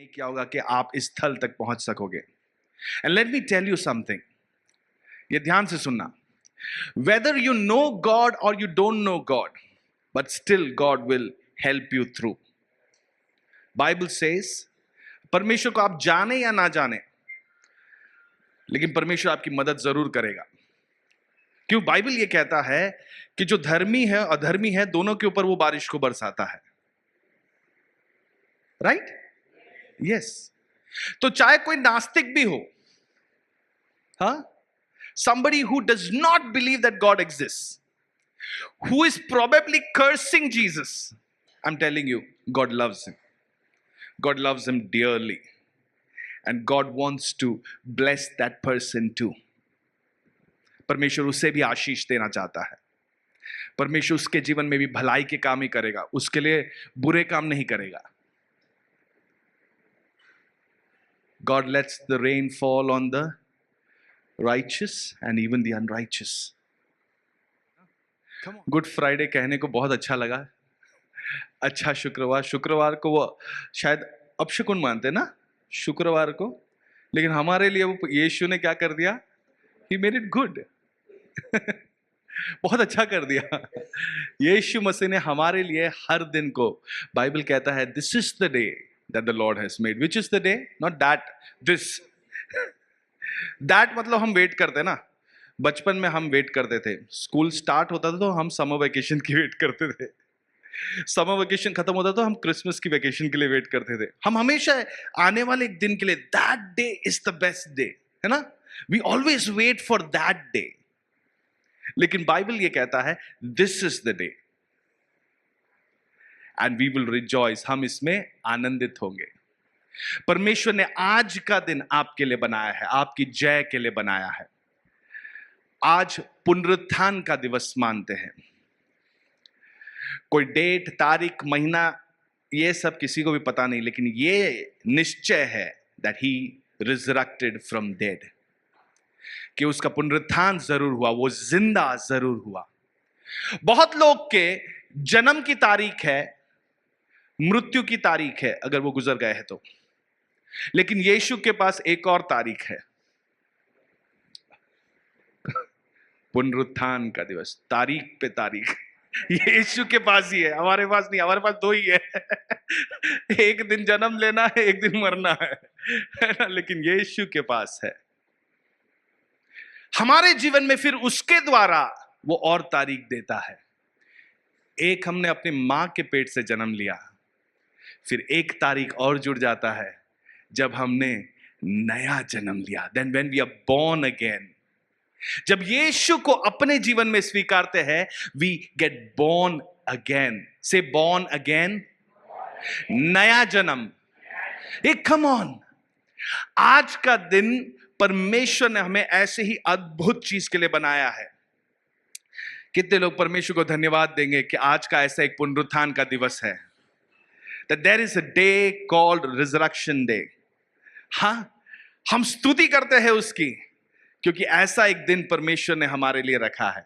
नहीं किया होगा कि आप इस स्थल तक पहुंच सकोगे। And let me tell you something, ये ध्यान से सुनना, whether you know God or you don't know God, but still God will help you through. Bible says परमेश्वर को आप जाने या ना जाने, लेकिन परमेश्वर आपकी मदद जरूर करेगा। क्यों? बाइबल ये कहता है कि जो धर्मी है अधर्मी है दोनों के ऊपर वो बारिश को बरसाता है। राइट? यस। तो चाहे कोई नास्तिक भी हो, हाँ, somebody who does not believe that God exists, who is probably cursing Jesus, I'm telling you, God loves him. God loves him dearly. And God wants to bless that person too. परमेश्वर उसे भी आशीष देना चाहता है। परमेश्वर उसके जीवन में भी भलाई के काम ही करेगा, उसके लिए बुरे काम नहीं करेगा। God lets the rain fall on the righteous and even the unrighteous. Good Friday कहने को बहुत अच्छा लगा। अच्छा शुक्रवार, शुक्रवार को वो शायद अपशकुन मानते ना शुक्रवार को, लेकिन हमारे लिए वो यीशु ने क्या कर दिया? He made it good. बहुत अच्छा कर दिया। यीशु मसीह ने हमारे लिए हर दिन को, बाइबल कहता है this is the day that the Lord has made. Which is the day? Not that, this. That मतलब हम वेट करते ना, बचपन में हम वेट करते थे, स्कूल स्टार्ट होता था तो हम समर वेकेशन की वेट करते थे, समर वेकेशन खत्म होता तो हम क्रिसमस की वेकेशन के लिए वेट करते थे। हम हमेशा आने वाले एक दिन के लिए, that day is the best day, है ना? We always wait for that day. लेकिन बाइबल ये कहता है this is the day and we will rejoice, हम इसमें आनंदित होंगे। परमेश्वर ने आज का दिन आपके लिए बनाया है, आपकी जय के लिए बनाया है। आज पुनरुत्थान का दिवस मानते हैं। कोई डेट, तारीख, महीना ये सब किसी को भी पता नहीं, लेकिन ये निश्चय है that he resurrected from dead, कि उसका पुनरुत्थान जरूर हुआ, वो जिंदा जरूर हुआ। बहुत लोग के जन्म की तारीख है, मृत्यु की तारीख है अगर वो गुजर गए हैं तो, लेकिन यीशु के पास एक और तारीख है, पुनरुत्थान का दिवस। तारीख पे तारीख यीशु के पास ही है, हमारे पास नहीं। हमारे पास दो ही है, एक दिन जन्म लेना है, एक दिन मरना है ना? लेकिन यीशु के पास है। हमारे जीवन में फिर उसके द्वारा वो और तारीख देता है। एक हमने अपनी मां के पेट से जन्म लिया, फिर एक तारीख और जुड़ जाता है जब हमने नया जन्म लिया, then when we are born again. जब यीशु को अपने जीवन में स्वीकारते हैं, we get born again. Say born again, नया जन्म। कम ऑन, आज का दिन परमेश्वर ने हमें ऐसे ही अद्भुत चीज के लिए बनाया है। कितने लोग परमेश्वर को धन्यवाद देंगे कि आज का ऐसा एक पुनरुत्थान का दिवस है, that there is a day called resurrection day। हाँ, हम स्तुति करते हैं उसकी, क्योंकि ऐसा एक दिन परमेश्वर ने हमारे लिए रखा है।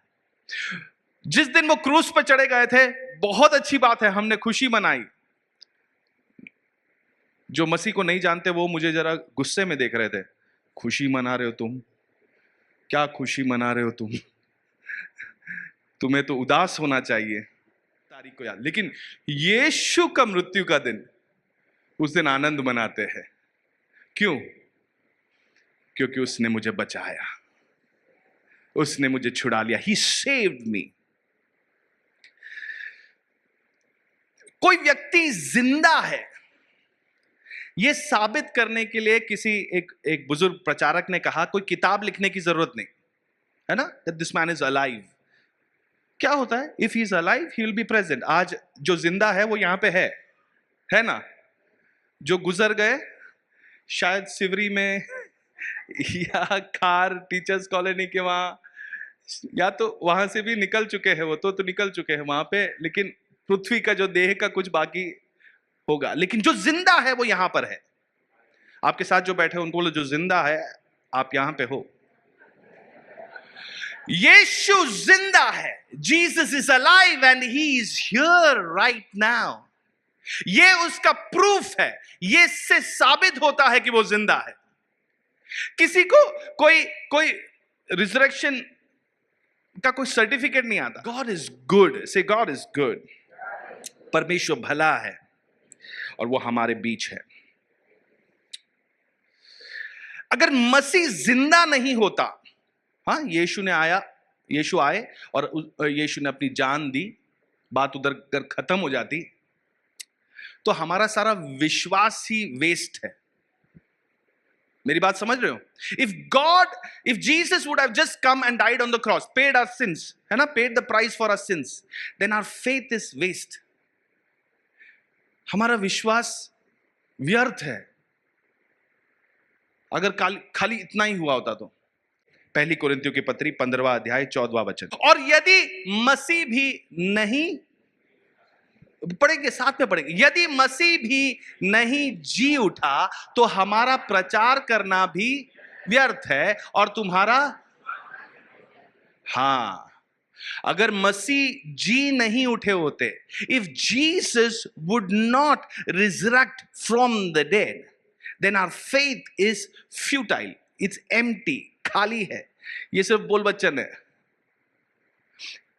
जिस दिन वो क्रूस पर चढ़े गए थे, बहुत अच्छी बात है, हमने खुशी मनाई। जो मसीह को नहीं जानते वो मुझे जरा गुस्से में देख रहे थे, खुशी मना रहे हो तुम, क्या खुशी मना रहे हो तुम, तुम्हें तो उदास होना चाहिए तारीख को याद। लेकिन यीशु का मृत्यु का दिन, उस दिन आनंद मनाते हैं। क्यों? क्योंकि उसने मुझे बचाया, उसने मुझे छुड़ा लिया। He saved me। कोई व्यक्ति जिंदा है, यह साबित करने के लिए किसी एक बुजुर्ग प्रचारक ने कहा, कोई किताब लिखने की जरूरत नहीं है ना, that this man is alive। क्या होता है? If he is alive he will be present. आज जो जिंदा है वो यहां पे है ना? जो गुजर गए शायद सिवरी में या खार टीचर्स कॉलोनी के वहां, या तो वहां से भी निकल चुके हैं, वो तो निकल चुके हैं वहां पे, लेकिन पृथ्वी का जो देह का कुछ बाकी होगा। लेकिन जो जिंदा है वो यहां पर है। आपके साथ जो बैठे उनको बोलो, जो जिंदा है आप यहां पे हो। यीशु जिंदा है। Jesus is alive and he is here right now। ये उसका प्रूफ है, ये इससे साबित होता है कि वो जिंदा है। किसी को कोई कोई रिजरेक्शन का कोई सर्टिफिकेट नहीं आता। गॉड इज गुड, से गॉड इज गुड। परमेश्वर भला है और वो हमारे बीच है। अगर मसीह जिंदा नहीं होता, हाँ, यीशु आए और यीशु ने अपनी जान दी, बात उधर खत्म हो जाती, तो हमारा सारा विश्वास ही वेस्ट है। मेरी बात समझ रहे हो? If Jesus would have just come and died on the cross, paid our sins, है ना, paid the price for our sins, then our faith is waste. हमारा विश्वास व्यर्थ है अगर खाली इतना ही हुआ होता तो। पहली कोरिन्थियों की पत्री 15वां अध्याय 14वां वचन। और यदि मसीह भी नहीं, पढ़ेंगे, साथ में पढ़ेंगे, यदि मसीह भी नहीं जी उठा तो हमारा प्रचार करना भी व्यर्थ है और तुम्हारा, हां, अगर मसीह जी नहीं उठे होते, if Jesus would not resurrect from the dead, then our faith is futile, it's empty, खाली है। ये सिर्फ बोल बच्चन है।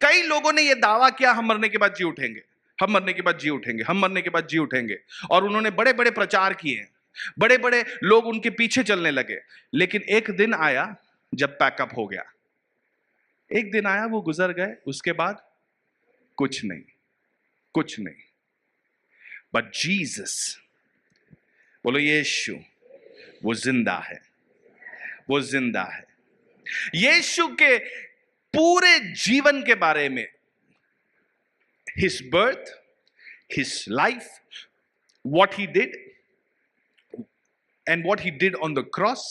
कई लोगों ने यह दावा किया, हम मरने के बाद जी उठेंगे, हम मरने के बाद जी उठेंगे, हम मरने के बाद जी उठेंगे, और उन्होंने बड़े बड़े प्रचार किए, बड़े बड़े लोग उनके पीछे चलने लगे। लेकिन एक दिन आया जब पैकअप हो गया, एक दिन आया, वो गुजर गए, उसके बाद कुछ नहीं, कुछ नहीं। बट जीसस, बोलो यीशु, वो जिंदा है, वो जिंदा है। यीशु के पूरे जीवन के बारे में, his birth, his life, what he did and what he did on the cross,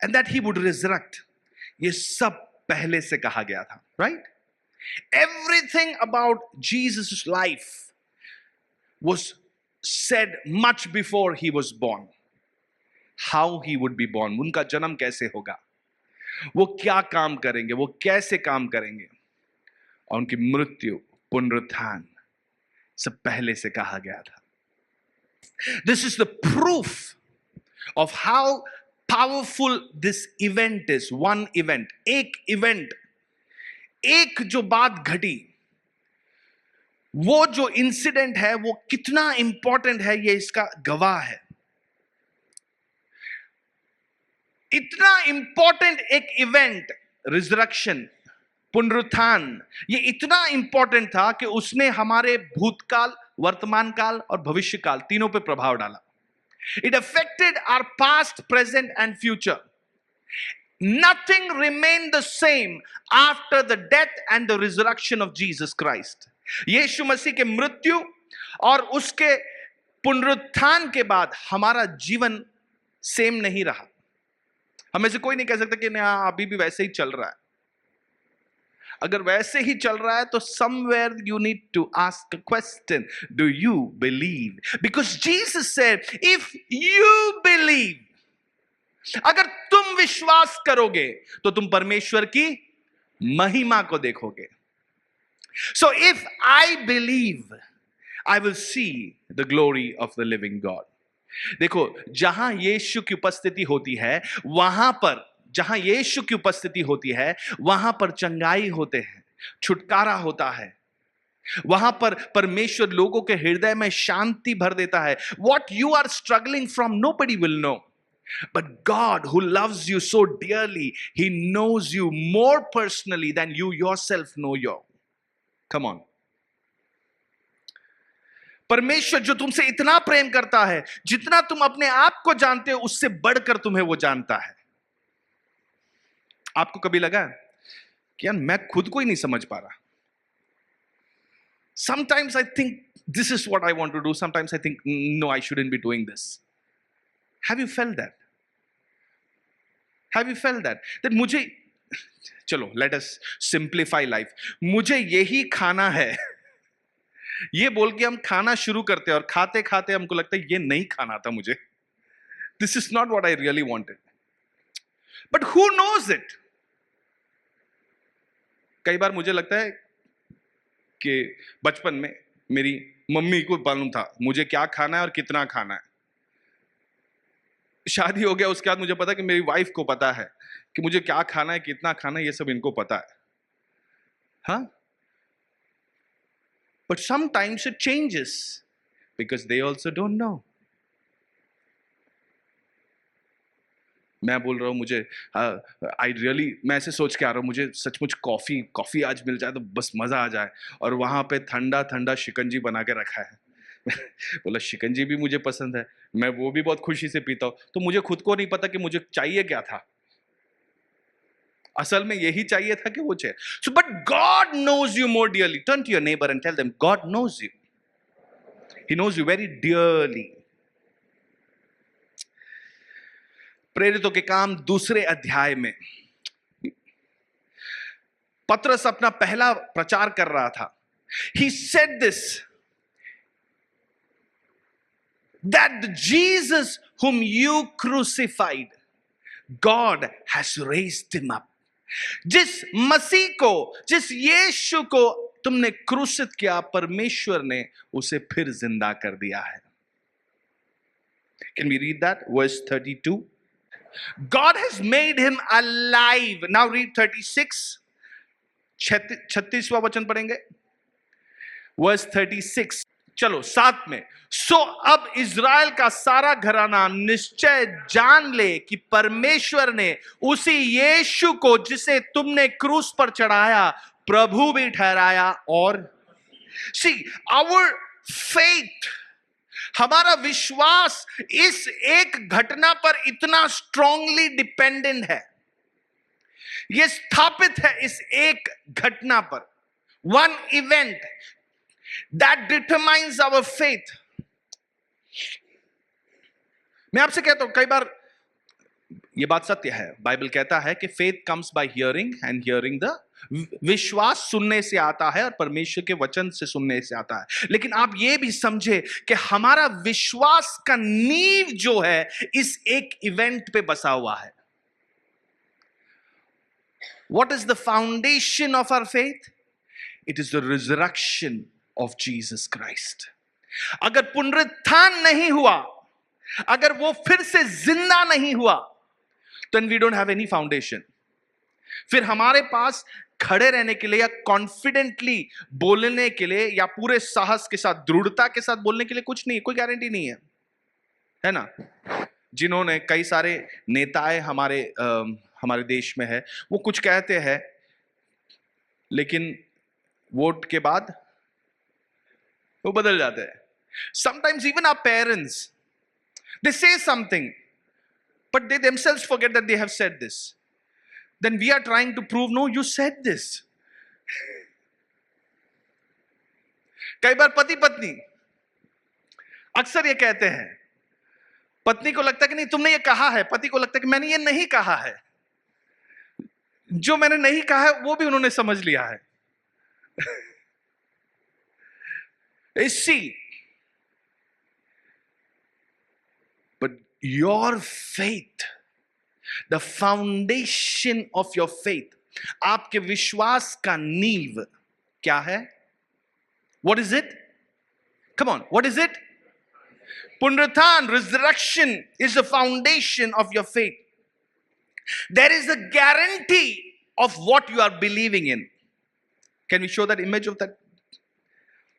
and that he would resurrect, ये सब पहले से कहा गया था, right? Everything about Jesus' life was said much before he was born. How he would be born, उनका जन्म कैसे होगा, वो क्या काम करेंगे, वो कैसे काम करेंगे, और उनकी मृत्यु, पुनरुत्थान, सब पहले से कहा गया था। This is the proof of how powerful this event is. One event, एक event, एक जो बात घटी, वो जो इंसिडेंट है वो कितना इंपॉर्टेंट है, ये इसका गवाह है। इतना इंपॉर्टेंट एक इवेंट, रिजरेक्शन, पुनरुत्थान, ये इतना इंपॉर्टेंट था कि उसने हमारे भूतकाल, वर्तमान काल और भविष्य काल तीनों पे प्रभाव डाला। It affected our past, present and future. Nothing remained the same after the death and the resurrection of Jesus Christ. यीशु मसीह के मृत्यु और उसके पुनरुत्थान के बाद हमारा जीवन सेम नहीं रहा। हमें से कोई नहीं कह सकता कि नहीं, अभी भी वैसे ही चल रहा है। अगर वैसे ही चल रहा है तो somewhere you need to ask a question, do you believe? Because Jesus said, if you believe, अगर तुम विश्वास करोगे तो तुम परमेश्वर की महिमा को देखोगे। So if I believe, I will see the glory of the living God. देखो, जहां यीशु की उपस्थिति होती है, वहां पर, जहां यीशु की उपस्थिति होती है, वहां पर चंगाई होते हैं, छुटकारा होता है, वहां पर परमेश्वर लोगों के हृदय में शांति भर देता है। What you are struggling from, nobody will know. But God, who loves you so dearly, He knows you more personally than you yourself know you. Come on. परमेश्वर जो तुमसे इतना प्रेम करता है, जितना तुम अपने आप को जानते हो, उससे बढ़कर तुम्हें वो जानता है। आपको कभी लगा कि यार मैं खुद को ही नहीं समझ पा रहा? Sometimes I think this is what I want to do. Sometimes I think no, I shouldn't be doing this. Have you felt that? Have you felt that? That मुझे, चलो, let us simplify life. मुझे यही खाना है, ये बोल के हम खाना शुरू करते हैं और खाते खाते हमको लगता है ये नहीं खाना था मुझे. This is not what I really wanted. But who knows it? कई बार मुझे लगता है कि बचपन में मेरी मम्मी को मालूम था मुझे क्या खाना है और कितना खाना है। शादी हो गया उसके बाद मुझे पता कि मेरी वाइफ को पता है कि मुझे क्या खाना है, कितना खाना है, ये सब इनको पता है। हाँ, but sometimes it changes because they also don't know. मैं बोल रहा हूँ मुझे आई रियली, मैं ऐसे सोच के आ रहा हूँ मुझे सचमुच कॉफी आज मिल जाए तो बस मजा आ जाए। और वहां पे ठंडा ठंडा शिकंजी बना के रखा है। बोला शिकंजी भी मुझे पसंद है, मैं वो भी बहुत खुशी से पीता हूँ। तो मुझे खुद को नहीं पता कि मुझे चाहिए क्या था। असल में यही चाहिए था कि वो चाहिए। So but God knows you more dearly. Turn to your neighbour and tell them God knows you, he knows you very dearly. प्रेरितों के काम दूसरे अध्याय में पतरस अपना पहला प्रचार कर रहा था। He said this, that the Jesus whom you crucified, God has raised him up. जिस मसीह को, जिस यीशु को तुमने क्रूसित किया, परमेश्वर ने उसे फिर जिंदा कर दिया है। Can we read that? Verse 32. God has made him alive. Now read 36. 36वां वचन पढ़ेंगे, वर्स 36। चलो साथ में। सो अब इज़राइल का सारा घराना निश्चय जान ले कि परमेश्वर ने उसी यीशु को जिसे तुमने क्रूस पर चढ़ाया प्रभु भी ठहराया। और सी आवर फेथ, हमारा विश्वास इस एक घटना पर इतना स्ट्रांगली डिपेंडेंट है, यह स्थापित है इस एक घटना पर। One event that determines our faith. मैं आपसे कहता हूं, कई बार यह बात सत्य है, बाइबल कहता है कि faith comes by hearing and hearing the, विश्वास सुनने से आता है और परमेश्वर के वचन से सुनने से आता है। लेकिन आप यह भी समझे कि हमारा विश्वास का नींव जो है इस एक इवेंट पे बसा हुआ है। What is the foundation of our faith? It is the resurrection of Jesus Christ. अगर पुनरुत्थान नहीं हुआ, अगर वो फिर से जिंदा नहीं हुआ, then we don't have any foundation. फिर हमारे पास खड़े रहने के लिए या कॉन्फिडेंटली बोलने के लिए या पूरे साहस के साथ, दृढ़ता के साथ बोलने के लिए कुछ नहीं, कोई गारंटी नहीं है ना। जिन्होंने कई सारे नेताएं हमारे देश में है, वो कुछ कहते हैं लेकिन वोट के बाद वो बदल जाते हैं। Sometimes even our parents, they say something, but they themselves forget that they have said this. Then we are trying to prove, no, you said this. कई बार पति पत्नी अक्सर ये कहते हैं, पत्नी को लगता है कि नहीं तुमने ये कहा है, पति को लगता है कि मैंने ये नहीं कहा है। जो मैंने नहीं कहा है वो भी उन्होंने समझ लिया है। See, but your faith, the foundation of your faith, आपके विश्वास का नींव क्या है? What is it? Come on, what is it? पुनरुत्थान, resurrection is the foundation of your faith. There is a guarantee of what you are believing in. Can we show that image of that?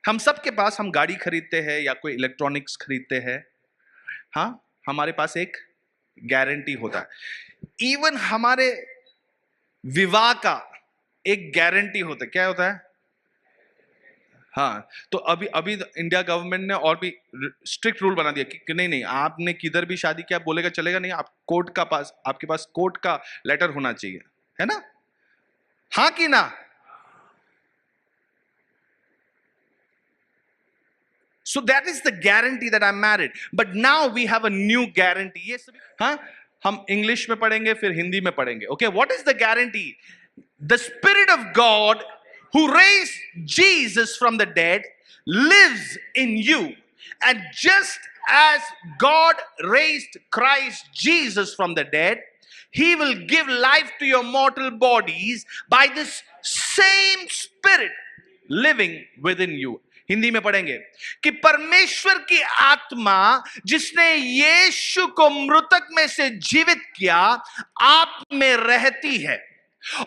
हम सबके पास, हम गाड़ी खरीदते हैं या कोई electronics खरीदते हैं, हाँ, हमारे पास एक गारंटी होता है। इवन हमारे विवाह का एक गारंटी होता है। क्या होता है? हाँ, तो अभी इंडिया गवर्नमेंट ने और भी स्ट्रिक्ट रूल बना दिया कि नहीं, आपने किधर भी शादी किया बोलेगा चलेगा नहीं, आप कोर्ट का पास, आपके पास कोर्ट का लेटर होना चाहिए, है ना? हाँ कि ना? So that is the guarantee that I'm married. But now we have a new guarantee. ये सभी, हाँ, हम इंग्लिश में पढ़ेंगे फिर हिंदी में पढ़ेंगे। Okay, what is the guarantee? The Spirit of God who raised Jesus from the dead lives in you. And just as God raised Christ Jesus from the dead, He will give life to your mortal bodies by this same Spirit living within you. Hindi में पढ़ेंगे कि परमेश्वर की आत्मा जिसने यीशु को मृतक में से जीवित किया आप में रहती है,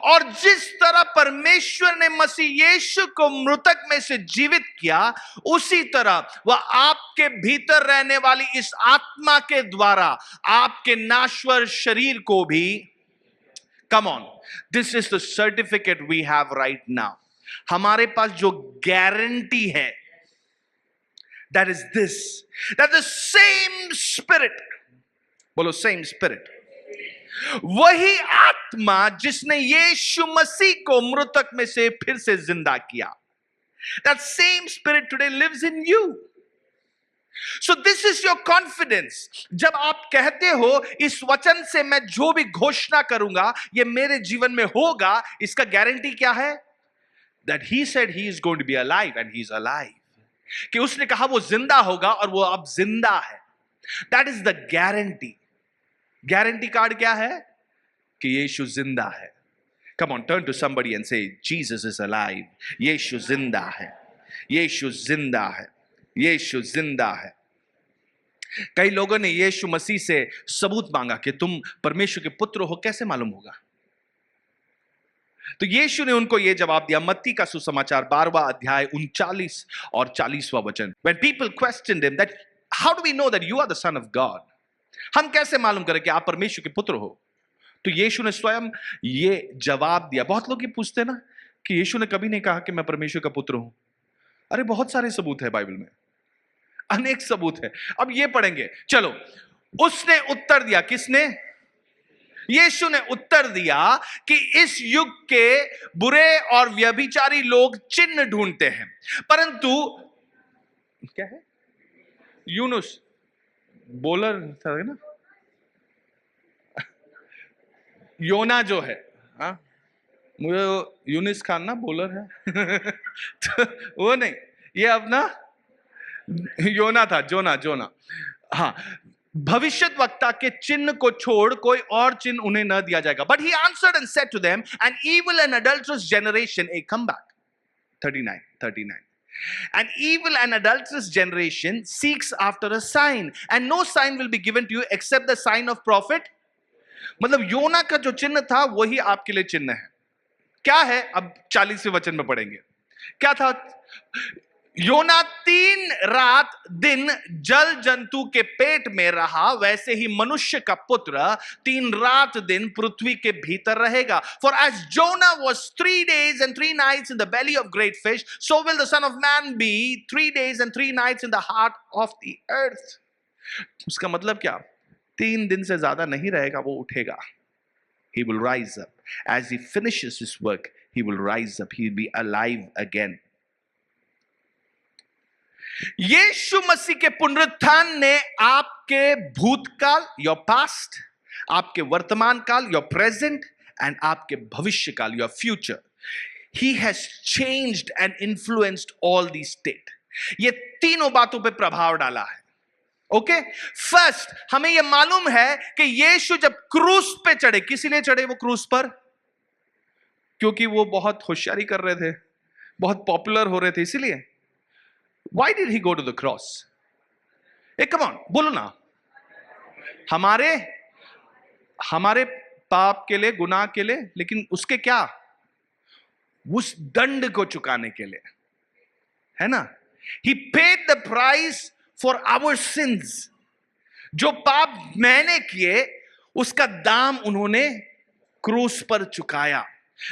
और जिस तरह परमेश्वर ने मसीह यीशु को मृतक में से जीवित किया उसी तरह वह आपके भीतर रहने वाली इस आत्मा के द्वारा आपके नाश्वर शरीर को भी, come on, this is the certificate we have right now. हमारे पास जो गारंटी है, that is this, that the same spirit, बोलो सेम स्पिरिट, वही आत्मा जिसने यीशु मसीह को मृतक में से फिर से जिंदा किया, that same spirit today lives in you. So this is your confidence. जब आप कहते हो इस वचन से मैं जो भी घोषणा करूंगा ये मेरे जीवन में होगा, इसका गारंटी क्या है? That he said he is going to be alive and he is alive. कि उसने कहा वो जिंदा होगा और वो अब जिंदा है। That is the guarantee. Guarantee card क्या है? कि यीशु जिंदा है। Come on, turn to somebody and say, Jesus is alive. यीशु जिंदा है, यीशु जिंदा है, यीशु जिंदा है। कई लोगों ने यीशु मसीह से सबूत मांगा कि तुम परमेश्वर के पुत्र हो, कैसे मालूम होगा? तो यीशु ने उनको यह जवाब दिया, मत्ती का सुसमाचार 12वां अध्याय 39 और 40वां वचन। When people questioned him that how do we know that you are the son of God? हम कैसे मालूम करें कि आप परमेश्वर के पुत्र हो? तो यीशु ने स्वयं ये जवाब दिया। बहुत लोग ये पूछते हैं ना कि यीशु ने कभी नहीं कहा कि मैं परमेश्वर का पुत्र हूं। अरे बहुत सारे सबूत है बाइबल में, अनेक सबूत है। अब ये पढ़ेंगे, चलो। उसने उत्तर दिया, किसने? यीशु ने उत्तर दिया कि इस युग के बुरे और व्यभिचारी लोग चिन्ह ढूंढते हैं, परंतु क्या है? यूनुस बोलर था ना, योना जो है, हाँ मुझे यूनिस खान ना बोलर है तो वो नहीं, ये अपना योना था, जोना। हाँ, भविष्यत वक्ता के चिन्ह को छोड़ कोई और चिन्ह उन्हें न दिया जाएगा। But he answered and said to them, an evil and adulterous generation, come back, 39. An evil and adulterous generation seeks after a sign, and no sign will be given to you except the sign of prophet. मतलब योना का जो चिन्ह था वही आपके लिए चिन्ह है। क्या है? अब 40वें वचन में पढ़ेंगे। क्या था? योना 3 रात दिन जल जंतु के पेट में रहा, वैसे ही मनुष्य का पुत्र 3 रात दिन पृथ्वी के भीतर रहेगा। For as Jonah was 3 days and 3 nights in the belly of great fish, so will the Son of Man be 3 days and 3 nights in the heart of the earth. उसका मतलब क्या? 3 दिन से ज्यादा नहीं रहेगा, वो उठेगा। He will rise up. As he finishes his work, he will rise up. He will be alive again. यीशु मसीह के पुनरुत्थान ने आपके भूतकाल, योर पास्ट, आपके वर्तमान काल, योर प्रेजेंट, एंड आपके भविष्य काल, your future, he has changed and influenced all the state. ये तीनों बातों पे प्रभाव डाला है। ओके, फर्स्ट हमें यह मालूम है कि यीशु जब क्रूस पे चढ़े, किस लिए चढ़े वो क्रूस पर? क्योंकि वो बहुत होशियारी कर रहे थे, बहुत पॉपुलर हो रहे थे, इसीलिए। Why did he go to the cross? Hey, come on, बोलो ना। हमारे पाप के लिए, गुनाह के लिए, लेकिन उसके क्या? उस दंड को चुकाने के लिए, है ना? He paid the price for our sins. जो पाप मैंने किए उसका दाम उन्होंने क्रूस पर चुकाया,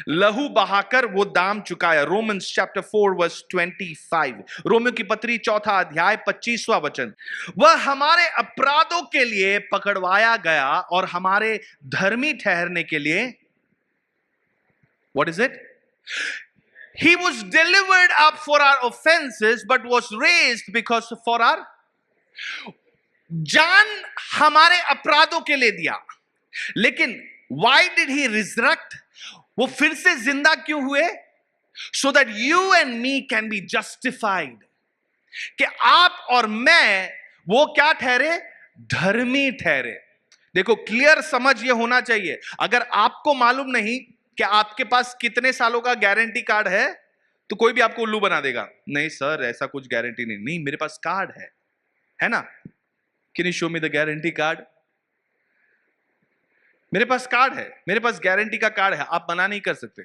लहू बहाकर वो दाम चुकाया। रोमन्स चैप्टर 4 वर्स 25, रोमियो की पत्री 4 अध्याय 25वां वचन। वह हमारे अपराधों के लिए पकड़वाया गया और हमारे धर्मी ठहरने के लिए, what is it? He was delivered up for our offenses but was raised because for our, जान हमारे अपराधों के लिए दिया, लेकिन why did he resurrect? वो फिर से जिंदा क्यों हुए? So that you and me can be justified. कि आप और मैं वो क्या ठहरे? धर्मी ठहरे। देखो, क्लियर समझ ये होना चाहिए। अगर आपको मालूम नहीं कि आपके पास कितने सालों का गारंटी कार्ड है, तो कोई भी आपको उल्लू बना देगा, नहीं सर ऐसा कुछ गारंटी नहीं, नहीं मेरे पास कार्ड है ना, can you show me the guarantee card? मेरे पास कार्ड है, मेरे पास गारंटी का कार्ड है, आप मना नहीं कर सकते।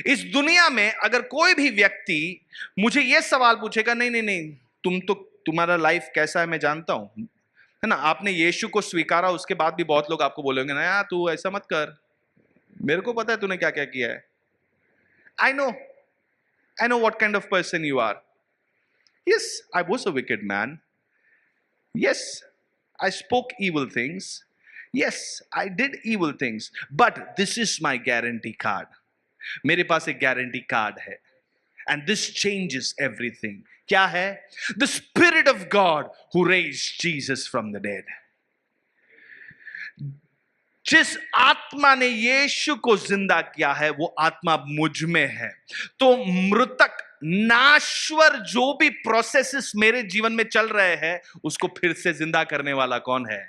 इस दुनिया में अगर कोई भी व्यक्ति मुझे यह सवाल पूछेगा, नहीं नहीं नहीं तुम्हारा लाइफ कैसा है मैं जानता हूं, है ना, आपने यीशु को स्वीकारा, उसके बाद भी बहुत लोग आपको बोलेंगे ना यार तू ऐसा मत कर, मेरे को पता है तूने क्या क्या किया है, I know what kind of person you are. Yes, I was a wicked man. Yes, I spoke evil things. Yes, I did evil things. But this is my guarantee card. मेरे पास एक गारंटी कार्ड है, and this changes everything. क्या है? The Spirit of God who raised Jesus from the dead. जिस आत्मा ने यीशु को जिंदा किया है वो आत्मा मुझ में है। तो मृतक नाश्वर जो भी प्रोसेसेस मेरे जीवन में चल रहे हैं उसको फिर से जिंदा करने वाला कौन है?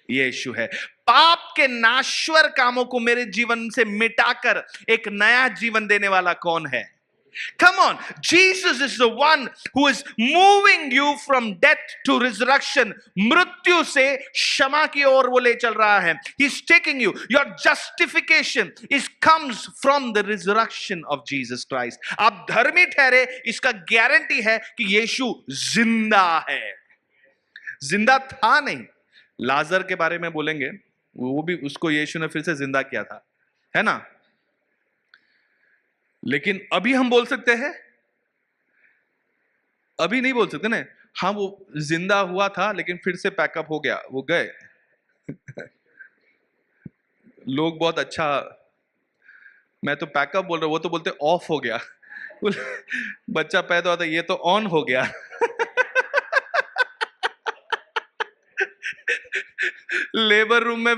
यीशु है। पाप के नाश्वर कामों को मेरे जीवन से मिटाकर एक नया जीवन देने वाला कौन है? Come on, Jesus is the one who is moving you from death to resurrection. मृत्यु से क्षमा की ओर वो ले चल रहा है. He's taking you. Your justification comes from the resurrection of Jesus Christ. आप धर्मी ठहरे, इसका गारंटी है कि यीशु जिंदा है. जिंदा था नहीं. लाजर के बारे में बोलेंगे, वो भी उसको यीशु ने फिर से जिंदा किया था, है ना? लेकिन अभी हम बोल सकते हैं? अभी नहीं बोल सकते ना. हाँ वो जिंदा हुआ था लेकिन फिर से पैकअप हो गया, वो गए. लोग बहुत अच्छा, मैं तो पैकअप बोल रहा हूं, वो तो बोलते ऑफ हो गया. बच्चा पैदा होता ये तो ऑन हो गया. लेबर रूम में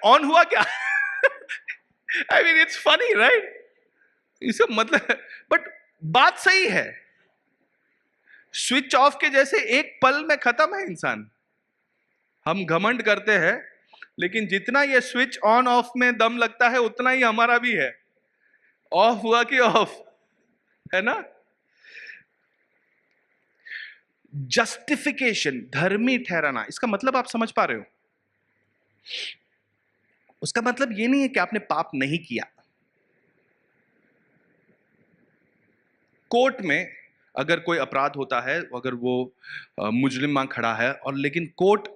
ऑन हुआ क्या? I mean, it's funny, right? इसका मतलब, बट बात सही है. स्विच ऑफ के जैसे एक पल में खत्म है इंसान. हम घमंड करते हैं लेकिन जितना ये स्विच ऑन ऑफ में दम लगता है उतना ही हमारा भी है. ऑफ हुआ कि ऑफ, है ना? जस्टिफिकेशन, धर्मी ठहराना, इसका मतलब आप समझ पा रहे हो? उसका मतलब ये नहीं है कि आपने पाप नहीं किया. कोर्ट में अगर कोई अपराध होता है, अगर वो मुजरिम वहां खड़ा है और लेकिन कोर्ट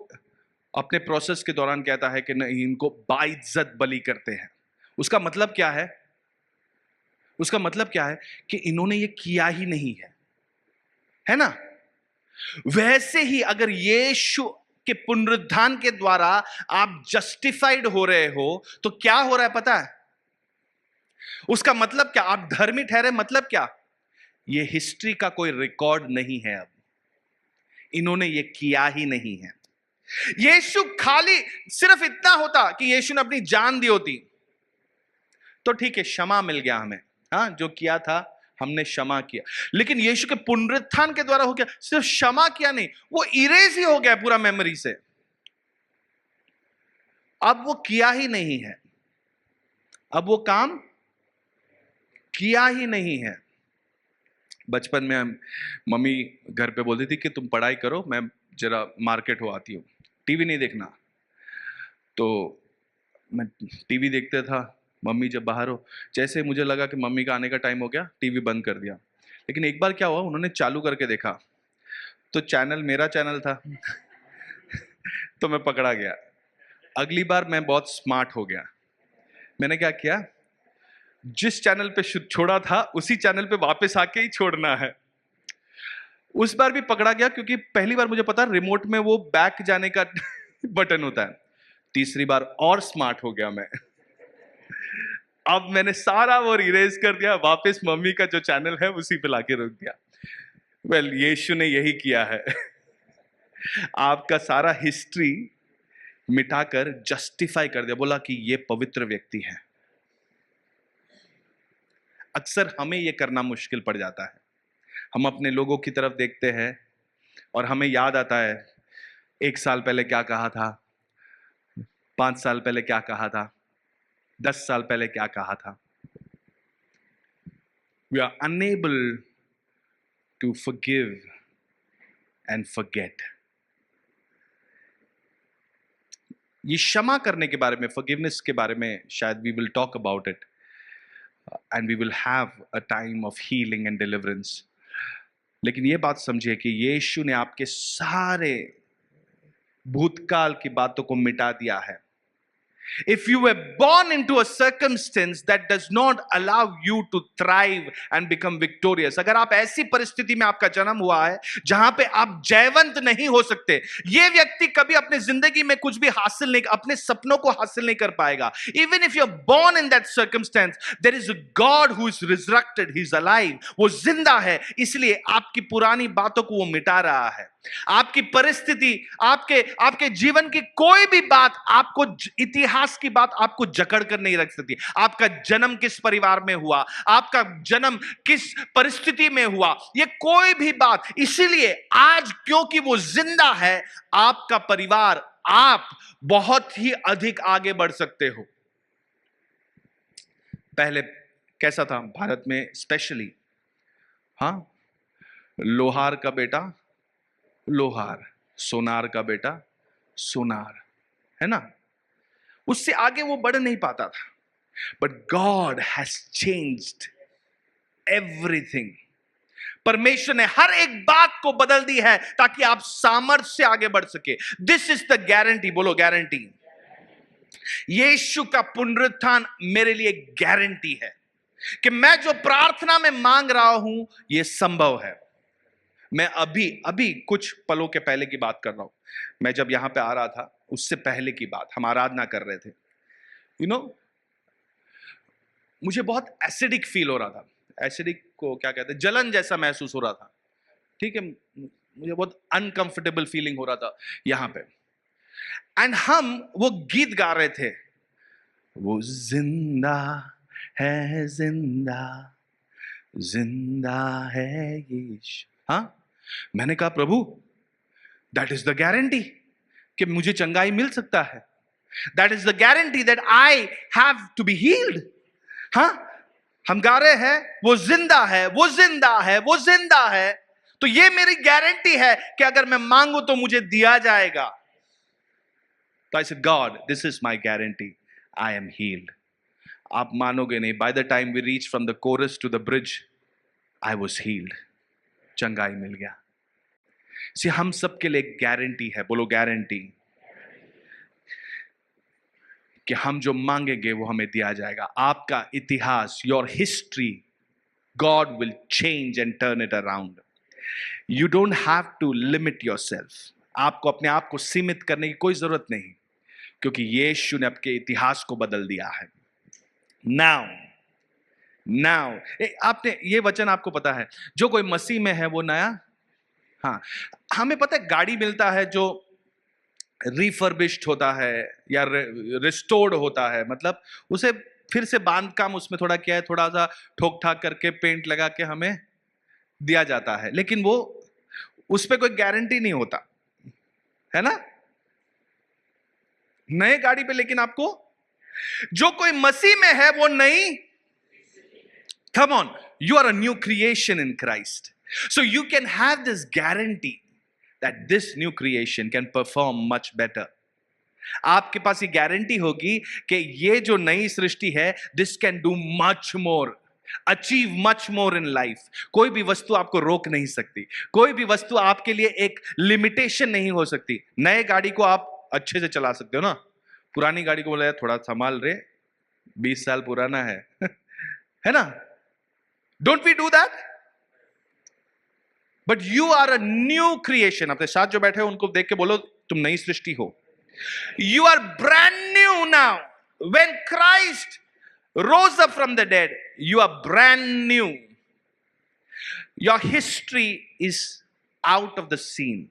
अपने प्रोसेस के दौरान कहता है कि नहीं इनको बाइज्जत बरी करते हैं, उसका मतलब क्या है? उसका मतलब क्या है कि इन्होंने ये किया ही नहीं है ना? वैसे ही अगर यीशु के पुनरुत्थान के द्वारा आप जस्टिफाइड हो रहे हो तो क्या हो रहा है पता है? उसका मतलब क्या? आप धर्मी ठहरे, मतलब क्या? ये हिस्ट्री का कोई रिकॉर्ड नहीं है. अब इन्होंने ये किया ही नहीं है. यीशु खाली सिर्फ इतना होता कि यीशु ने अपनी जान दी होती तो ठीक है, क्षमा मिल गया हमें. हाँ, जो किया था हमने क्षमा किया. लेकिन यीशु के पुनरुत्थान के द्वारा हो गया, सिर्फ क्षमा किया नहीं, वो इरेज ही हो गया पूरा मेमोरी से. अब वो किया ही नहीं है, अब वो काम किया ही नहीं है. बचपन में मम्मी घर पे बोलती थी कि तुम पढ़ाई करो, मैं जरा मार्केट हो आती हूँ, टीवी नहीं देखना. तो मैं टीवी देखता था, मम्मी जब बाहर हो, जैसे मुझे लगा कि मम्मी का आने का टाइम हो गया, टीवी बंद कर दिया. लेकिन एक बार क्या हुआ, उन्होंने चालू करके देखा तो चैनल मेरा चैनल था. तो मैं पकड़ा गया. अगली बार मैं बहुत स्मार्ट हो गया. मैंने क्या किया, जिस चैनल पे छोड़ा था उसी चैनल पे वापस आके ही छोड़ना है. उस बार भी पकड़ा गया क्योंकि पहली बार मुझे पता रिमोट में वो बैक जाने का बटन होता है. तीसरी बार और स्मार्ट हो गया मैं. अब मैंने सारा वो इरेज कर दिया, वापस मम्मी का जो चैनल है उसी पे लाके रोक दिया. वेल, यीशु ने यही किया है. आपका सारा हिस्ट्री मिटाकर जस्टिफाई कर दिया, बोला कि ये पवित्र व्यक्ति है. अक्सर हमें ये करना मुश्किल पड़ जाता है. हम अपने लोगों की तरफ देखते हैं और हमें याद आता है 1 साल पहले क्या कहा था, 5 साल पहले क्या कहा था, 10 साल पहले क्या कहा था. we are unable to forgive and forget. ये क्षमा करने के बारे में, forgiveness के बारे में शायद we will talk about it and we will have a time of healing and deliverance. लेकिन ये बात समझिए कि यीशु ने आपके सारे भूतकाल की बातों को मिटा दिया है. If you were born into a circumstance that does not allow you to thrive and become victorious, अगर आप ऐसी परिस्थिति में आपका जन्म हुआ है जहां पे आप जयवंत नहीं हो सकते, ये व्यक्ति कभी अपने जिंदगी में कुछ भी हासिल नहीं, अपने सपनों को हासिल नहीं कर पाएगा. Even if you're born in that circumstance, there is a God who is resurrected, he is alive, वो जिंदा है, इसलिए आपकी पुरानी बातों को वो मिटा रहा है. आपकी परिस्थिति, आपके जीवन की कोई भी बात, आपको इतिहास की बात आपको जकड़ कर नहीं रख सकती. आपका जन्म किस परिवार में हुआ, आपका जन्म किस परिस्थिति में हुआ, ये कोई भी बात, इसीलिए आज क्योंकि वो जिंदा है, आपका परिवार, आप बहुत ही अधिक आगे बढ़ सकते हो. पहले कैसा था भारत में स्पेशली? हाँ, लोहार का बेटा लोहार, सोनार का बेटा सोनार, है ना? उससे आगे वो बढ़ नहीं पाता था. But God has changed everything. परमेश्वर ने हर एक बात को बदल दी है ताकि आप सामर्थ्य से आगे बढ़ सके. This is the guarantee. बोलो गारंटी. यीशु का पुनरुत्थान मेरे लिए गारंटी है कि मैं जो प्रार्थना में मांग रहा हूं यह संभव है. मैं अभी कुछ पलों के पहले की बात कर रहा हूं. मैं जब यहां पे आ रहा था उससे पहले की बात, हम आराधना कर रहे थे. मुझे बहुत एसिडिक फील हो रहा था. एसिडिक को क्या कहते हैं, जलन जैसा महसूस हो रहा था. ठीक है, मुझे बहुत अनकंफर्टेबल फीलिंग हो रहा था यहां पे. एंड हम वो गीत गा रहे थे, वो जिंदा है, जिंदा जिंदा है यीशु. हाँ, मैंने कहा प्रभु, दैट इज द गारंटी कि मुझे चंगाई मिल सकता है. That is the guarantee that I have to be healed. हाँ, हम गा रहे हैं वो जिंदा है, वो जिंदा है, वो जिंदा है. तो ये मेरी गारंटी है कि अगर मैं मांगू तो मुझे दिया जाएगा. तो I said, God, this is my guarantee, I am healed. आप मानोगे नहीं, by the time we reach from the chorus to the bridge, I was healed. चंगाई मिल गया. सी, हम सबके लिए गारंटी है. बोलो गारंटी. कि हम जो मांगेंगे वो हमें दिया जाएगा. आपका इतिहास, your history, God will change and turn it around. You don't have to limit yourself. आपको अपने आप को सीमित करने की कोई जरूरत नहीं, क्योंकि यीशु ने आपके इतिहास को बदल दिया है. नाउ आपने ये वचन, आपको पता है, जो कोई मसीह में है वो नया. हाँ, हमें पता है गाड़ी मिलता है जो रिफर्बिश्ड होता है या रिस्टोर्ड होता है, मतलब उसे फिर से बांध काम उसमें थोड़ा किया है, थोड़ा सा ठोक ठाक करके पेंट लगा के हमें दिया जाता है. लेकिन वो उस पर कोई गारंटी नहीं होता है ना, नए गाड़ी पे. लेकिन आपको, जो कोई मसीह में है वो नई, come on, you are a new creation in Christ. So you can have this guarantee that this new creation can perform much better. आपके पास ये गारंटी होगी कि ये जो नई सृष्टि है, this can do much more, achieve much more in life. कोई भी वस्तु आपको रोक नहीं सकती, कोई भी वस्तु आपके लिए एक लिमिटेशन नहीं हो सकती. नए गाड़ी को आप अच्छे से चला सकते हो ना, पुरानी गाड़ी को बोला थोड़ा संभाल रे, 20 साल पुराना है है ना. Don't we do that? But you are a new creation. अपने साथ जो बैठे हो उनको देख के बोलो, तुम नई सृष्टि हो. You are brand new now. When Christ rose up from the dead, you are brand new. Your history is out of the scene.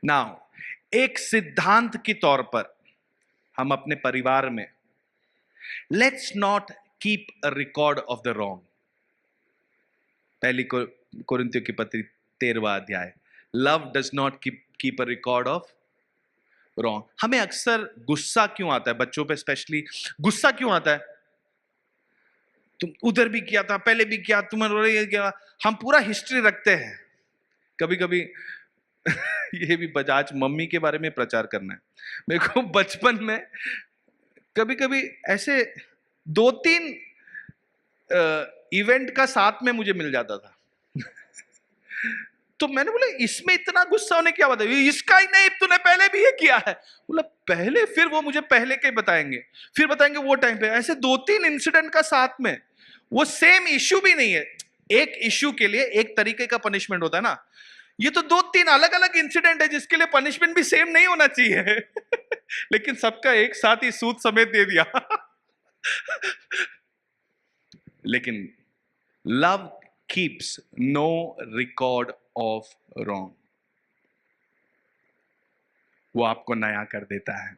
Now, एक सिद्धांत के तौर पर हम अपने परिवार में, let's not keep a record of the wrong. पहली कोरिन्थियों की पत्री 13वां अध्याय. Love does not keep a record of wrong. हमें अक्सर गुस्सा क्यों आता है, बच्चों पे स्पेशली गुस्सा क्यों आता है? तुम उधर भी किया था, पहले भी किया, तुम्हारे ये किया। हम पूरा हिस्ट्री रखते हैं। कभी कभी ये भी बजाज मम्मी के बारे में प्रचार करना है। मेरे को बचपन में कभी कभी ऐसे 2-3 इवेंट का साथ में मुझे मिल जाता था। तो मैंने बोला इसमें इतना गुस्सा होने की क्या बात है, इसका ही नहीं, तूने पहले भी ये किया है। बोला पहले, फिर वो मुझे पहले के बताएंगे, फिर बताएंगे वो टाइम पे। ऐसे 2-3 इंसिडेंट का साथ में, वो सेम इश्यू भी नहीं है। एक इश्यू के लिए एक तरीके का पनिशमेंट होता है ना, ये तो 2-3 अलग अलग इंसिडेंट है जिसके लिए पनिशमेंट भी सेम नहीं होना चाहिए। लेकिन सबका एक साथ ही सूद समेत दे दिया। लेकिन love keeps no record of wrong. वो आपको नया कर देता है,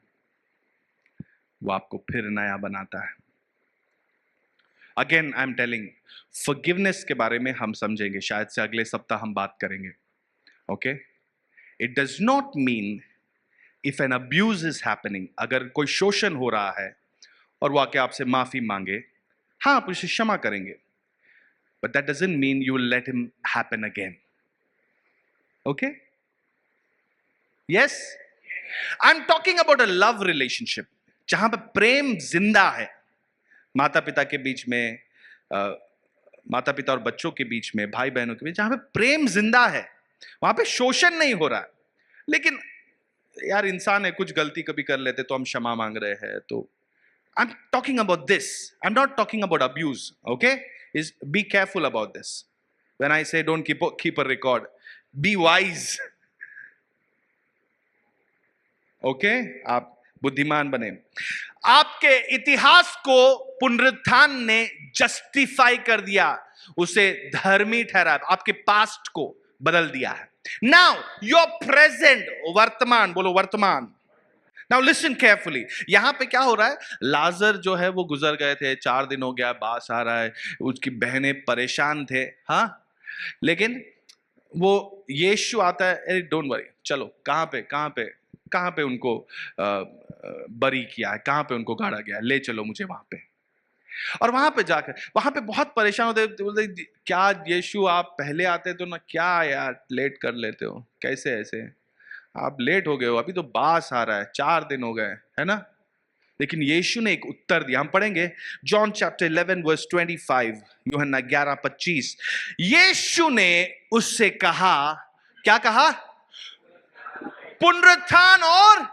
वो आपको फिर नया बनाता है। Again I am telling, forgiveness के बारे में हम समझेंगे, शायद से अगले सप्ताह हम बात करेंगे। Okay, it does not mean if an abuse is happening, अगर कोई शोषण हो रहा है और वो आके आपसे माफी मांगे, हाँ आप उसे क्षमा करेंगे, but that doesn't mean you will let him happen again. Okay, yes, I am talking about a love relationship, जहां पर प्रेम जिंदा है, माता पिता के बीच में, माता पिता और बच्चों के बीच में, भाई बहनों के बीच, जहां पे प्रेम जिंदा है, वहां पे शोषण नहीं हो रहा। लेकिन यार इंसान है, कुछ गलती कभी कर लेते तो हम क्षमा मांग रहे हैं। तो I am talking about this, I am not talking about abuse. Okay, is be careful about this. When I say don't keep a record, be wise. Okay, आप बुद्धिमान बने। आपके इतिहास को पुनरुत्थान ने जस्टिफाई कर दिया, उसे धर्मी ठहरा, आपके पास्ट को बदल दिया है। नाउ योर प्रेजेंट, वर्तमान, बोलो वर्तमान। नाउ लिसन केयरफुली, यहां पे क्या हो रहा है, लाजर जो है वो गुजर गए थे, 4 दिन हो गया, बास आ रहा है, उसकी बहनें परेशान थे, हाँ, लेकिन वो यीशु आता है, अरे डोंट वरी, चलो कहां पे उनको बरी किया है, कहां पे उनको गाड़ा गया है, ले चलो मुझे वहां पे। और वहां पे जाकर, वहां पे बहुत परेशान होते, बोलते क्या यीशु आप पहले आते तो ना, क्या यार लेट कर लेते हो, कैसे ऐसे आप लेट हो गए हो, अभी तो बास आ रहा है, 4 दिन हो गए, है ना। लेकिन यीशु ने एक उत्तर दिया, हम पढ़ेंगे जॉन चैप्टर 11 वर्स 25, यूहन्ना 11:25। यीशु ने उससे कहा, क्या कहा, पुनरुत्थान और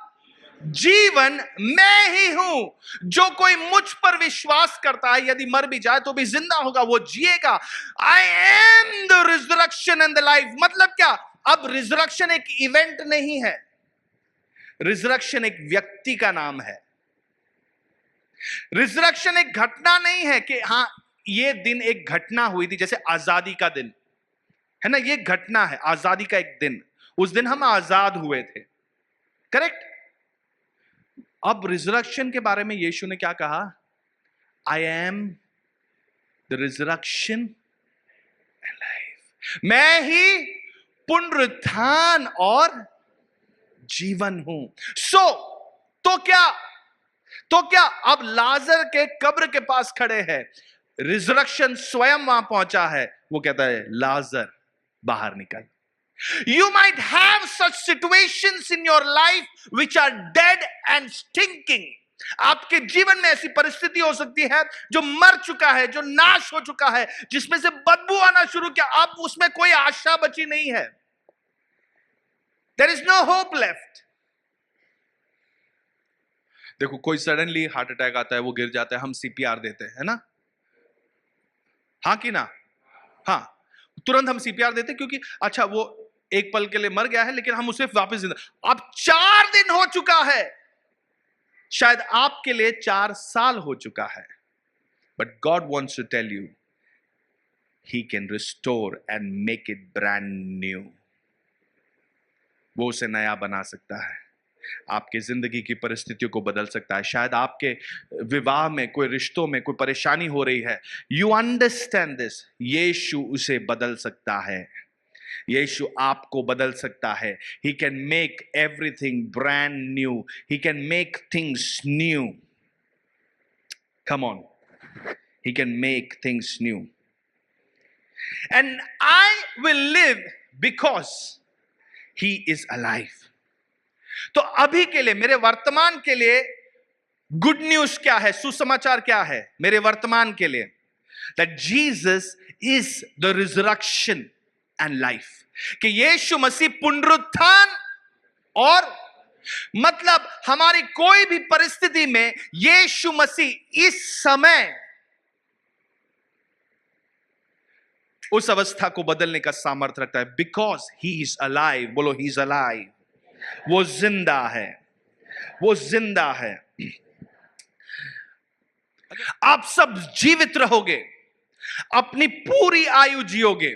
जीवन मैं ही हूं, जो कोई मुझ पर विश्वास करता है यदि मर भी जाए तो भी जिंदा होगा, वो जिएगा। I am the resurrection and the life. मतलब क्या, अब रिजरेक्शन एक इवेंट नहीं है, रिजरेक्शन एक व्यक्ति का नाम है। रिजरेक्शन एक घटना नहीं है कि हाँ ये दिन एक घटना हुई थी, जैसे आजादी का दिन है ना, ये घटना है, आजादी का एक दिन, उस दिन हम आजाद हुए थे, करेक्ट। अब रिजरेक्शन के बारे में यीशु ने क्या कहा, आई am the resurrection and life, मैं ही पुनरुत्थान और जीवन हूं। तो क्या अब लाजर के कब्र के पास खड़े हैं, रिजरेक्शन स्वयं वहां पहुंचा है, वो कहता है लाजर बाहर निकल। You might have such situations in your life which are dead and stinking. आपके जीवन में ऐसी परिस्थिति हो सकती है जो मर चुका है, जो नाश हो चुका है, जिसमें से बदबू आना शुरू किया, अब उसमें कोई आशा बची नहीं है। There is no hope left. देखो कोई सडनली हार्ट अटैक आता है, वो गिर जाता है, हम सीपीआर देते हैं, है ना, हाँ कि ना, हाँ, तुरंत हम सीपीआर देते क्योंकि अच्छा वो एक पल के लिए मर गया है लेकिन हम उसे वापस जिंदा। अब 4 दिन हो चुका है, शायद आपके लिए 4 साल हो चुका है, but God wants to tell you he can restore and make it brand new. वो उसे नया बना सकता है, आपके जिंदगी की परिस्थितियों को बदल सकता है। शायद आपके विवाह में, कोई रिश्तों में कोई परेशानी हो रही है, यू अंडरस्टैंड दिस, यीशु उसे बदल सकता है, यीशु आपको बदल सकता है। He can make everything brand new, he can make things new, come on, He can make things new. And I will live because He is alive. तो अभी के लिए, मेरे वर्तमान के लिए गुड न्यूज क्या है, सुसमाचार क्या है मेरे वर्तमान के लिए? That Jesus is the resurrection and life. कि यीशु मसीह पुनरुत्थान और मतलब हमारी कोई भी परिस्थिति में यीशु मसीह इस समय उस अवस्था को बदलने का सामर्थ्य रखता है. Because he is alive. बोलो, ही इज अलाइव. वो जिंदा है, वो जिंदा है. आप सब जीवित रहोगे, अपनी पूरी आयु जियोगे,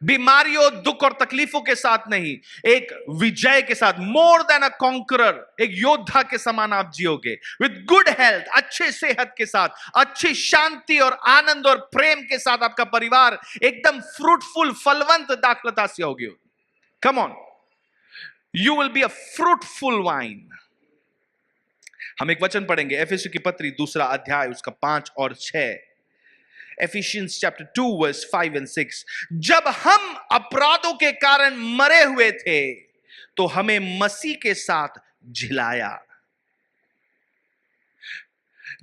बीमारियों, दुख और तकलीफों के साथ नहीं, एक विजय के साथ, मोर देन अ कॉन्करर, एक योद्धा के समान आप जियोगे. विद गुड हेल्थ, अच्छे सेहत के साथ, अच्छी शांति और आनंद और प्रेम के साथ आपका परिवार एकदम फ्रूटफुल, फलवंत दाखलता से होगी. Come on, you will be a fruitful wine. हम एक वचन पढ़ेंगे, एफेसियों की पत्री 2 अध्याय उसका 5 और 6. Ephesians chapter 2 verse 5 and 6. जब हम अपराधों के कारण मरे हुए थे तो हमें मसीह के साथ जिलाया.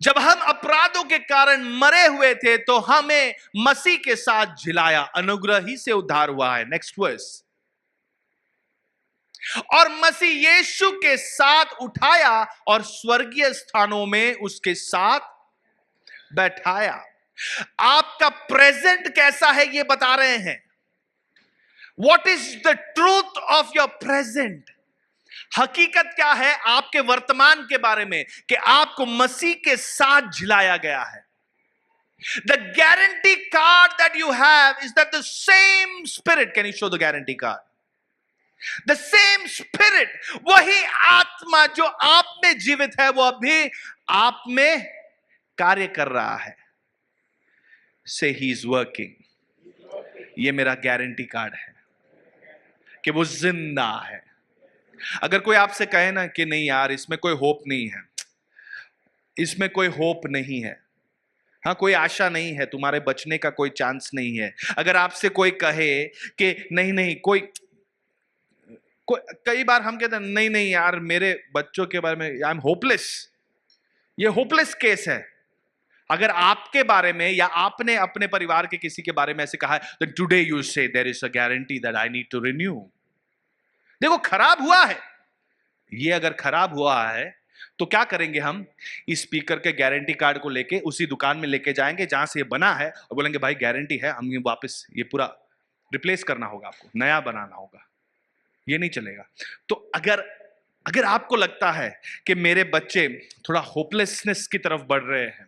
जब हम अपराधों के कारण मरे हुए थे तो हमें मसीह के साथ जिलाया. अनुग्रह ही से उद्धार हुआ है. Next verse. और मसीह यीशु के साथ उठाया और स्वर्गीय स्थानों में उसके साथ बैठाया. आपका प्रेजेंट कैसा है ये बता रहे हैं. What is the truth of your present? हकीकत क्या है आपके वर्तमान के बारे में? कि आपको मसीह के साथ झिलाया गया है. The guarantee card that you have is that the same spirit. Can you show the guarantee card? The same spirit, वही आत्मा जो आप में जीवित है, वो अभी आप में कार्य कर रहा है. से ही इज वर्किंग. ये मेरा गारंटी कार्ड है कि वो जिंदा है. अगर कोई आपसे कहे ना कि नहीं यार इसमें कोई होप नहीं है, इसमें कोई होप नहीं है, हाँ कोई आशा नहीं है, तुम्हारे बचने का कोई चांस नहीं है. अगर आपसे कोई कहे कि नहीं नहीं कोई कई बार हम कहते हैं नहीं नहीं यार मेरे बच्चों के बारे में आई एम होपलेस, ये होपलेस केस है. अगर आपके बारे में या आपने अपने परिवार के किसी के बारे में ऐसे कहा है, तो today you say there is a guarantee that I need to renew. देखो खराब हुआ है, ये अगर खराब हुआ है तो क्या करेंगे हम? इस स्पीकर के गारंटी कार्ड को लेके उसी दुकान में लेके जाएंगे जहां से ये बना है और बोलेंगे भाई गारंटी है, हम ये वापस ये पूरा रिप्लेस करना होगा, आपको नया बनाना होगा. ये नहीं चलेगा. तो अगर आपको लगता है कि मेरे बच्चे थोड़ा होपलेसनेस की तरफ बढ़ रहे हैं,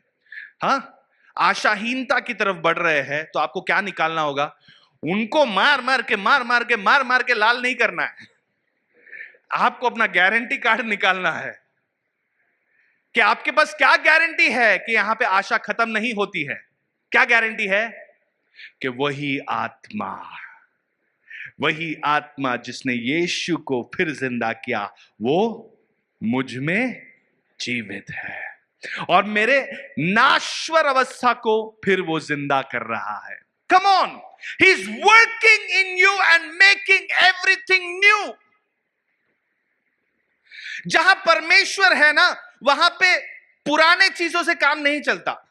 हाँ आशाहीनता की तरफ बढ़ रहे हैं, तो आपको क्या निकालना होगा? उनको मार मार के लाल नहीं करना है. आपको अपना गारंटी कार्ड निकालना है कि आपके पास क्या गारंटी है कि यहां पे आशा खत्म नहीं होती है. क्या गारंटी है? कि वही आत्मा जिसने यीशु को फिर जिंदा किया वो मुझ में जीवित है और मेरे नाश्वर अवस्था को फिर वो जिंदा कर रहा है. Come on, he is working in you and making everything new. जहां परमेश्वर है ना, वहां पे पुराने चीजों से काम नहीं चलता.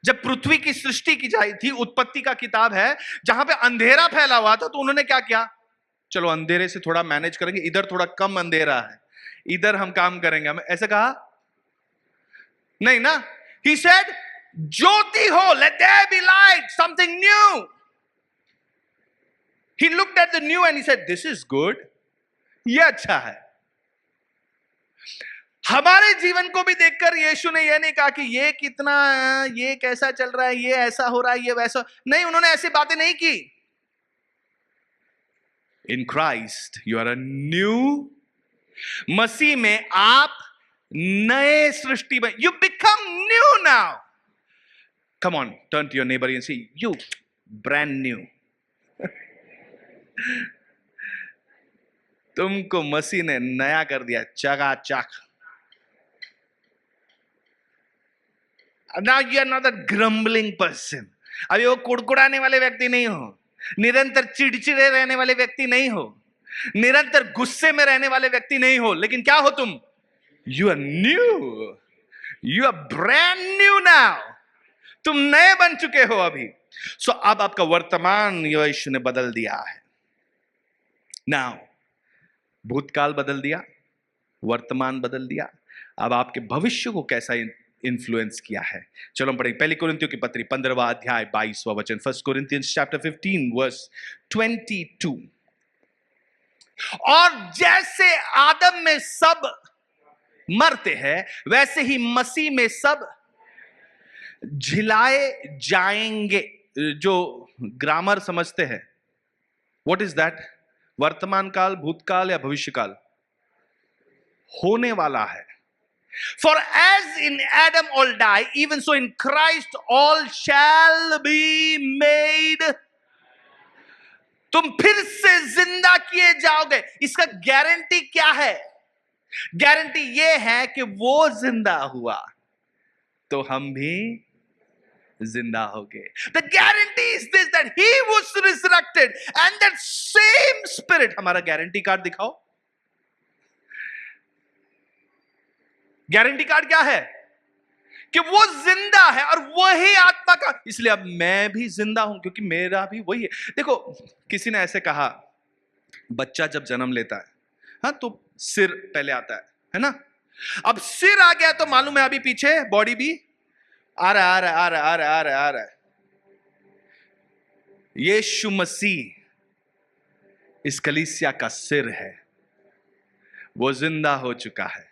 जब पृथ्वी की सृष्टि की जाई थी, उत्पत्ति का किताब है, जहां पे अंधेरा फैला हुआ था, तो उन्होंने क्या किया? चलो अंधेरे से थोड़ा मैनेज करेंगे, इधर थोड़ा कम अंधेरा है, इधर हम काम करेंगे. हमें ऐसे कहा नहीं ना. He said, ज्योति हो, let there be light, something new. He looked at the new and he said, this is good. ये अच्छा है. हमारे जीवन को भी देखकर यीशु ने यह नहीं कहा कि ये कितना, ये कैसा चल रहा है, ये ऐसा हो रहा है, ये वैसा नहीं. उन्होंने ऐसी बातें नहीं की. In Christ you are a new. मसीह में आप नए सृष्टि में, you become new now. Come on, turn to your neighbour and say you brand new. तुमको मसीह ने नया कर दिया, चकाचक. Now you are not a grumbling person. अभी वो कुड़कुड़ाने वाले व्यक्ति नहीं हो, निरंतर चिड़चिड़े रहने वाले व्यक्ति नहीं हो, निरंतर गुस्से में रहने वाले व्यक्ति नहीं हो, लेकिन क्या हो तुम? You are new. You are brand new now. तुम नए बन चुके हो अभी. So अब आपका वर्तमान यीशु ने बदल दिया है. Now भूतकाल बदल दिया, वर्तमान बदल दिया, अब आपके भविष्य को कैसा इन्फ्लुएंस किया है. चलो हम पढ़ें पहली कोरिन्थियों की पत्री 15वां अध्याय 22वां वचन. 1 Corinthians chapter 15 verse 22. और जैसे आदम में सब मरते हैं वैसे ही मसीह में सब झिलाए जाएंगे. जो ग्रामर समझते हैं, व्हाट इज दैट? वर्तमान काल, भूतकाल या भविष्य काल? होने वाला है. For as in Adam all die, even so in Christ all shall be made. तुम फिर से जिंदा किए जाओगे. इसका गारंटी क्या है? गारंटी ये है कि वो जिंदा हुआ तो हम भी जिंदा होंगे. The guarantee is this, that he was resurrected and that same spirit. हमारा गारंटी कार्ड दिखाओ. गारंटी कार्ड क्या है? कि वो जिंदा है और वही आत्मा का. इसलिए अब मैं भी जिंदा हूं क्योंकि मेरा भी वही है. देखो, किसी ने ऐसे कहा, बच्चा जब जन्म लेता है, हाँ, तो सिर पहले आता है ना. अब सिर आ गया तो मालूम है अभी पीछे बॉडी भी आ रहा है. यीशु मसीह इस कलीसिया का सिर है, वो जिंदा हो चुका है.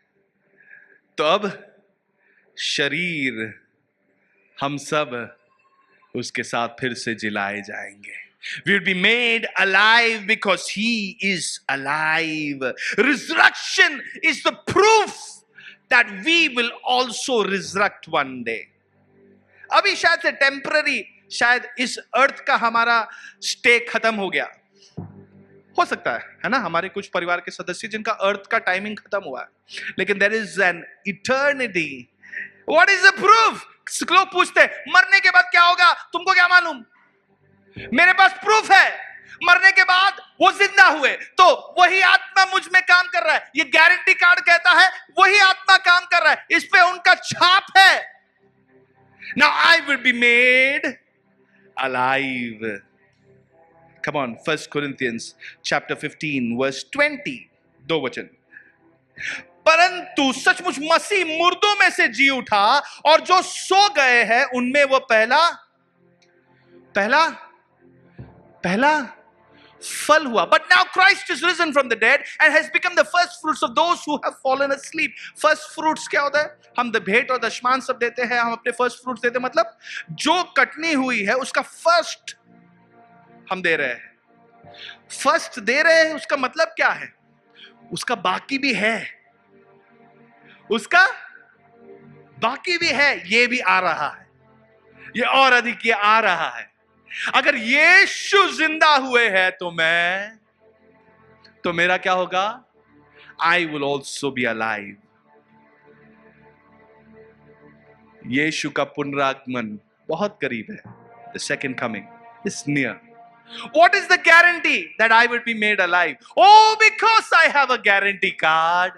तो अब शरीर हम सब उसके साथ फिर से जिलाए जाएंगे. We will be made alive because he is alive. Resurrection is the proof that we will also resurrect one day. अभी शायद से टेम्पररी, शायद इस अर्थ का हमारा स्टे खत्म हो गया हो सकता है ना. हमारे कुछ परिवार के सदस्य जिनका अर्थ का टाइमिंग खत्म हुआ है, लेकिन there is an eternity. What is the proof? लोग पूछते हैं मरने के बाद क्या होगा, तुमको क्या मालूम? मेरे पास प्रूफ है. मरने के बाद वो जिंदा हुए तो वही आत्मा मुझ में काम कर रहा है. ये गारंटी कार्ड कहता है वही आत्मा काम कर रहा है, इस पे उनका छाप है. Now I will be made alive. Come on, 1 Corinthians chapter 15 verse 20. 2 वचन. परंतु सचमुच मसीह मुर्दों में से जी उठा और जो सो गए हैं उनमें वो पहला फल हुआ. But now Christ is risen from the dead and has become the first fruits of those who have fallen asleep. First fruits क्या होता है? हम भेंट और दशमान सब देते हैं, हम अपने फर्स्ट फ्रूट्स देते हैं. मतलब जो कटनी हुई है उसका फर्स्ट हम दे रहे हैं. फर्स्ट दे रहे हैं उसका मतलब क्या है? उसका बाकी भी है, उसका बाकी भी है, ये भी आ रहा है, ये और अधिक ये आ रहा है. अगर यीशु जिंदा हुए हैं तो मेरा क्या होगा? I will also be alive. यीशु का पुनरागमन बहुत करीब है. The second coming is near. What is the guarantee that I will be made alive? Oh, because I have a guarantee card.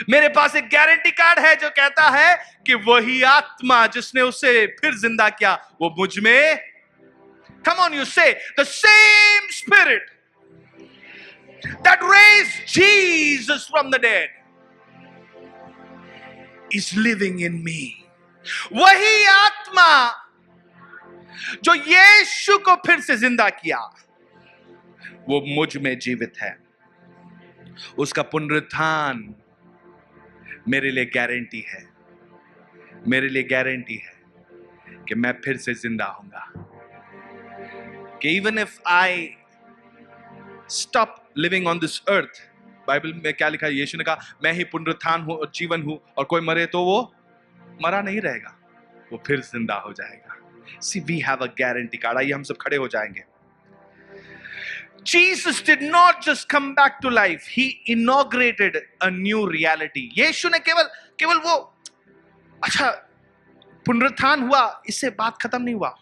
मेरे पास एक गारंटी कार्ड है जो कहता है कि वही आत्मा जिसने उसे फिर जिंदा किया वो मुझ में. Come on, you say, the same spirit that raised Jesus from the dead is living in me. वही आत्मा जो यीशु को फिर से जिंदा किया वो मुझ में जीवित है. उसका पुनरुत्थान मेरे लिए गारंटी है. मेरे लिए गारंटी है कि मैं फिर से जिंदा होऊंगा. कि even if I stop living on this earth, Bible में क्या लिखा है? यीशु ने कहा मैं ही पुनरुत्थान हूं और जीवन हूं, और कोई मरे तो वो मरा नहीं रहेगा, वो फिर जिंदा हो जाएगा. See, we have a guarantee card. आइए हम सब खड़े हो जाएंगे. Jesus did not just come back to life. He inaugurated a new reality. यीशु ने केवल वो, अच्छा पुनरुत्थान हुआ, इससे बात खत्म नहीं हुआ।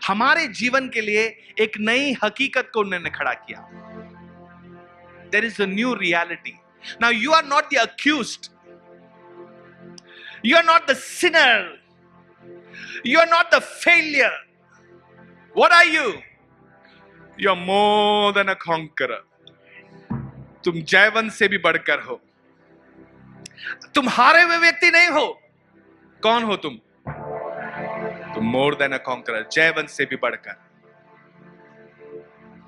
हमारे जीवन के लिए एक नई हकीकत को उन्होंने खड़ा किया। There is a new reality. Now you are not the accused. You are not the sinner. You are not the failure. What are you? You are more than a conqueror. तुम जयवंत से भी बढ़कर हो। तुम हारे हुए व्यक्ति नहीं हो। कौन हो तुम? तुम मोर देन अ कॉन्करर, जयवंत से भी बढ़कर।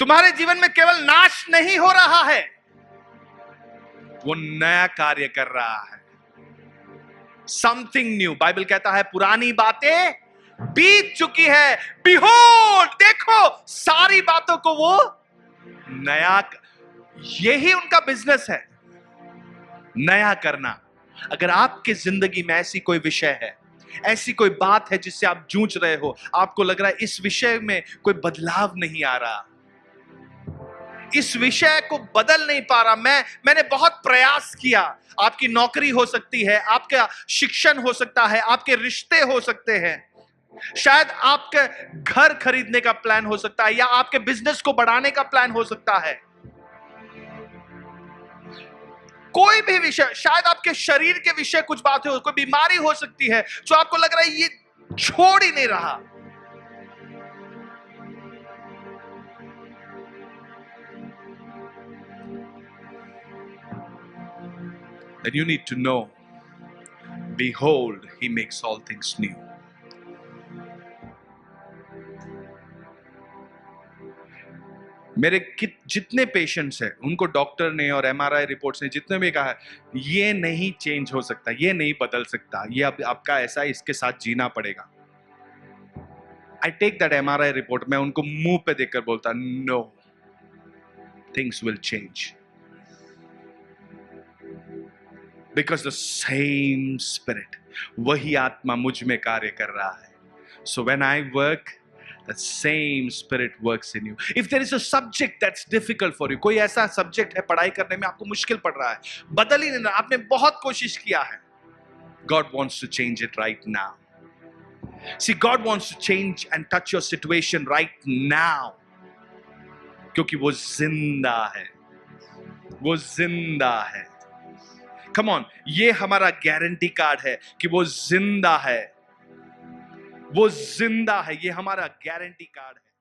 तुम्हारे जीवन में केवल नाश नहीं हो रहा है, वो नया कार्य कर रहा है। Something new. बाइबल कहता है पुरानी बातें बीत चुकी है, बिहोल्ड, देखो सारी बातों को वो नया। यही उनका बिजनेस है, नया करना। अगर आपके जिंदगी में ऐसी कोई विषय है, ऐसी कोई बात है जिससे आप जूझ रहे हो, आपको लग रहा है इस विषय में कोई बदलाव नहीं आ रहा, इस विषय को बदल नहीं पा रहा, मैंने बहुत प्रयास किया। आपकी नौकरी हो सकती है, आपका शिक्षण हो सकता है, आपके रिश्ते हो सकते हैं, शायद आपके घर खरीदने का प्लान हो सकता है, या आपके बिजनेस को बढ़ाने का प्लान हो सकता है। कोई भी विषय, शायद आपके शरीर के विषय कुछ बातें हो, कोई बीमारी हो सकती है जो आपको लग रहा है ये छोड़ ही नहीं रहा। Then you need to know, behold, he makes all things new. मेरे जितने पेशेंट्स हैं उनको डॉक्टर ने और एमआरआई रिपोर्ट्स ने जितने भी कहा है, ये नहीं चेंज हो सकता, ये नहीं बदल सकता, ये अब आपका ऐसा है, इसके साथ जीना पड़ेगा। I take that MRI report, मैं उनको मुंह पे देखकर बोलता, no, things will change, because the same spirit, वही आत्मा मुझ में कार्य कर रहा है। So when I work, the same spirit works in you. If there is a subject that's difficult for you, कोई ऐसा सब्जेक्ट है पढ़ाई करने में आपको मुश्किल पड़ रहा है, बदल ही नहीं रहा, आपने बहुत कोशिश किया है, God wants to change it right now. See, God wants to change and touch your situation right now, क्योंकि वो जिंदा है, वो जिंदा है। Come on, ये हमारा गारंटी कार्ड है कि वो जिंदा है, वो जिंदा है, ये हमारा गारंटी कार्ड है।